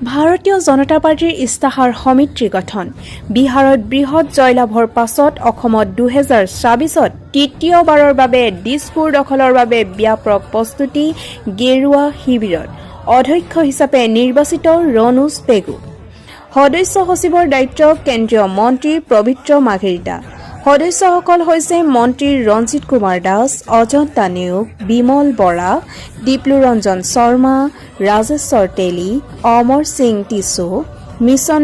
ভাৰতীয় জনতা পাৰ্টিৰ ইস্তাহাৰ সমিতি গঠন বিহাৰত বৃহৎ জয়লাভৰ পাছত অসমত 2024ত তৃতীয়বাৰৰ বাবে দিছপুৰ দখলৰ বাবে ব্যাপক প্ৰস্তুতি গেৰুৱা শিবিৰত অধ্যক্ষ হিচাপে নিৰ্বাচিত ৰণোজ পেগু সদস্য সচিবৰ দায়িত্ব কেন্দ্ৰীয় মন্ত্ৰী পবিত্ৰ মাঘেৰিটা সদস্যসকল হৈছে মন্ত্ৰী ৰঞ্জিত কুমাৰ দাস অজন্তা নেওগ বিমল বৰা দীপ্লুৰঞ্জন শৰ্মা ৰাজেশ্বৰ তেলী অমৰ সিং টিছু মিছন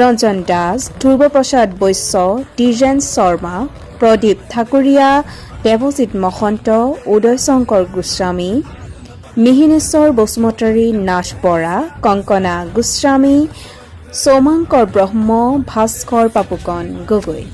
ৰঞ্জন দাস ধ্ৰুৱপ্ৰসাদ বৈশ্য দ্বিজেন শৰ্মা প্ৰদীপ ঠাকুৰীয়া দেৱজিৎ মহন্ত উদয় শংকৰ গোস্বামী মিহিনেশ্বৰ বসুমতাৰী নাথ বৰা কংকনা গোস্বামী সৌমাংকৰ ব্ৰহ্ম ভাস্কৰ পাপুকন গগৈ।